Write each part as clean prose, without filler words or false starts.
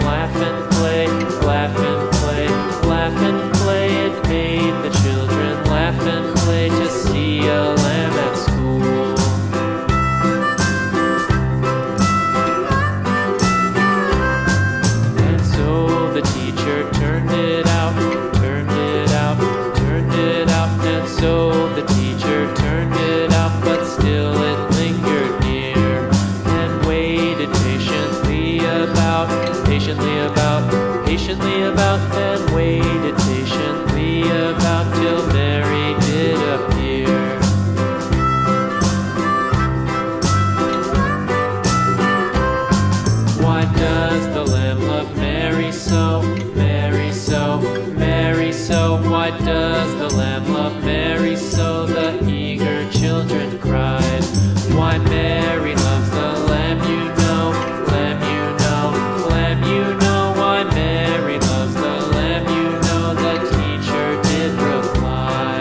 laugh and play, laugh and play, laugh and play. It made the children laugh and play to see a lamb at school. And so the teacher turned it out, turned it out, turned it out. And so the teacher turned it out, but still it lingered near and waited patiently about, patiently about, patiently about, and waited patiently about till Mary did appear. Why does the lamb love Mary so, Mary so, Mary so? Why does the lamb love Mary so? The eager children cried. Why Mary loves the lamb, you know, lamb, you know, lamb, you know. Why Mary loves the lamb, you know, the teacher did reply.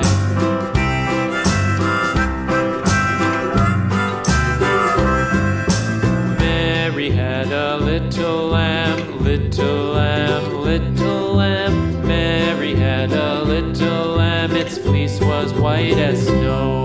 Mary had a little lamb, little lamb, little lamb. Mary had a little lamb, its fleece was white as snow.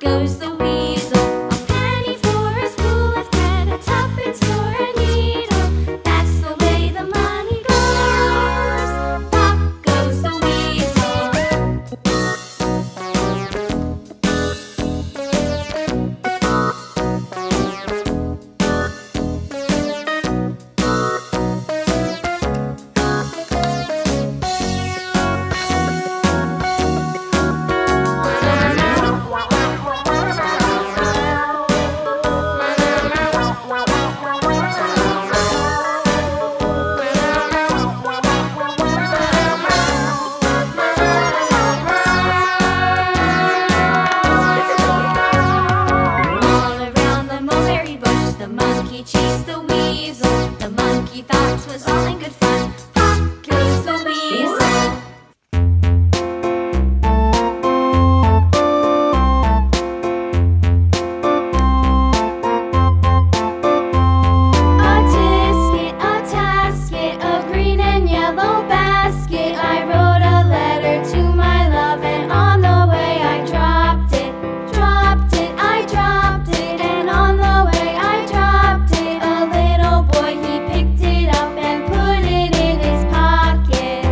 goes the weasel. A penny for a spool, a thread, a tuppence for a needle. That's the way the in good fun. Pop goes the weasel. A tisket, a tasket, a green and yellow basket. I wrote a letter to my love, and on the way I dropped it. Dropped it, I dropped it, and on the way I dropped it. A little boy, he picked it up and put it in his pocket.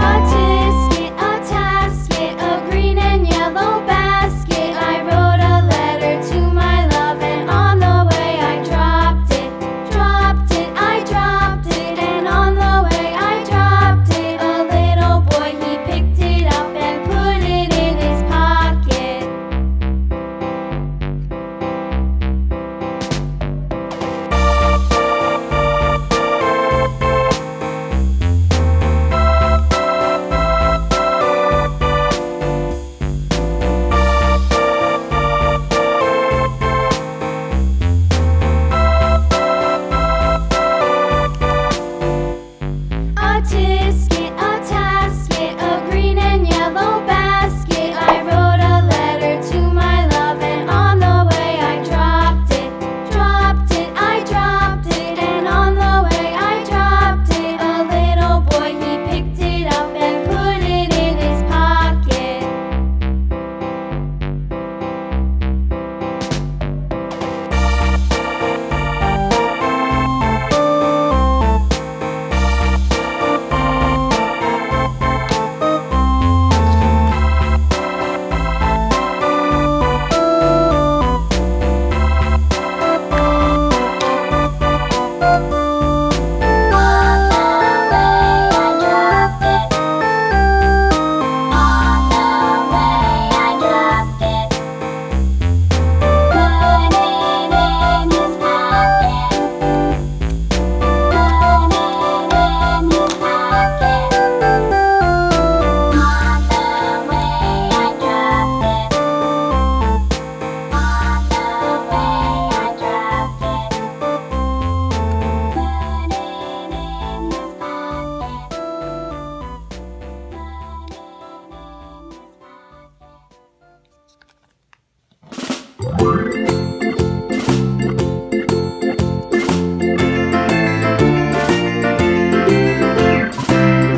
A tisket, a tasket, a green and yellow basket. I wrote a letter to my love, and on the way I dropped it. Dropped it, I dropped it, and on the way I dropped it. A little boy, he picked it up and put it in his pocket. A tisket, a tasket, a green and yellow basket. I wrote a letter to my love, and on the way I dropped it. Dropped it, I dropped it, and on the way I dropped it. A little boy, he picked it up and put it in his pocket.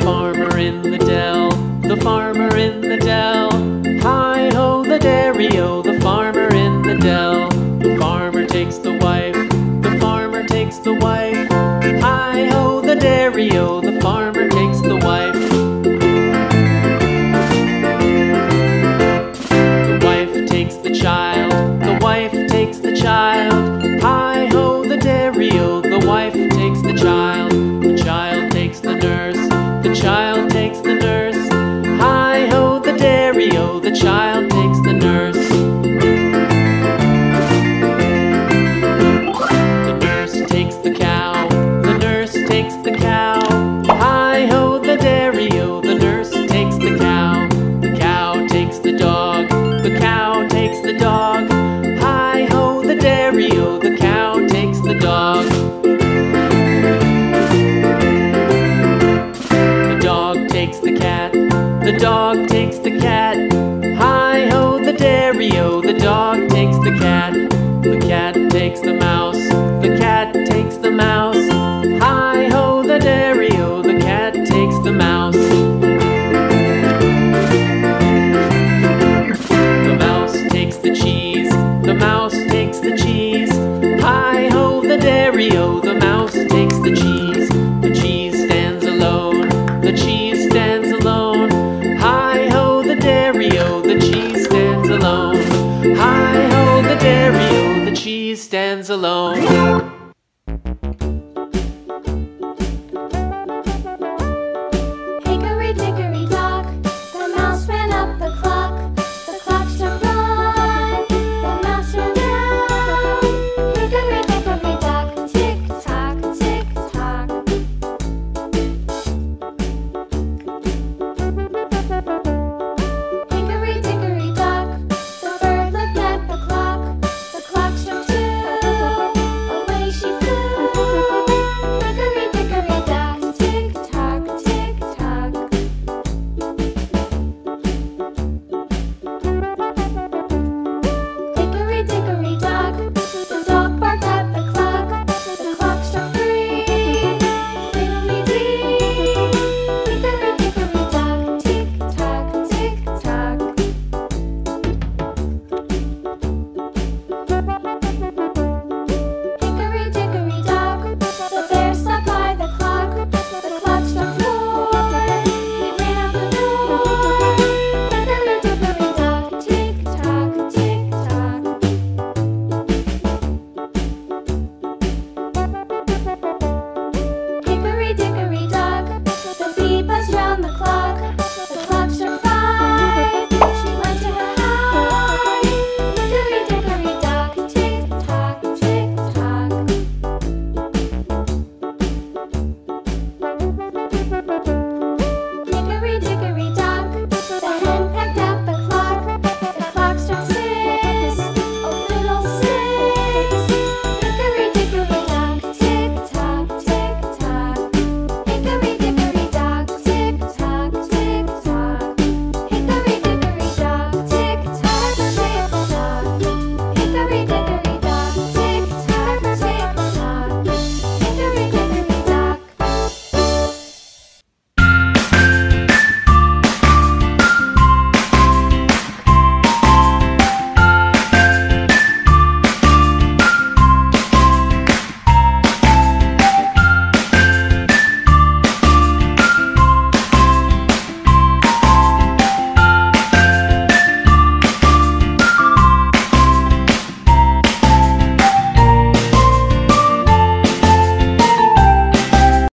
Farmer in the dell, the farmer in the dell. Hi-ho the dairy-o, the farmer in the dell. The farmer takes the wife, the farmer takes the wife. Hi-ho the dairy-o, the farmer takes the wife. The wife takes the child, the wife takes the child. Hi-ho the dairy-o, the wife takes the child. The child takes the nurse, the child takes the nurse. Hi-ho the dairy-o, the child takes the nurse. The nurse takes the cow, the nurse takes the cow. Hi-ho the dairy-o, the nurse takes the cow. The cow takes the dog, the cow takes the dog. Hi-ho the dairy-o, the cow takes the dog. The dog takes the cat, the dog takes the cat. Hi-ho the dairy-o, the dog takes the cat. The cat takes the mouse, the cat takes the mouse. Hi-ho the dairy-o, the cat takes the mouse. The mouse takes the cheese, the mouse takes the cheese. Hi-ho the dairy-o, the mouse takes the cheese. The cheese stands alone, the cheese stands alone. Hi-ho the dairy-o, the cheese stands alone. Hi-ho the dairy-o, the cheese stands alone.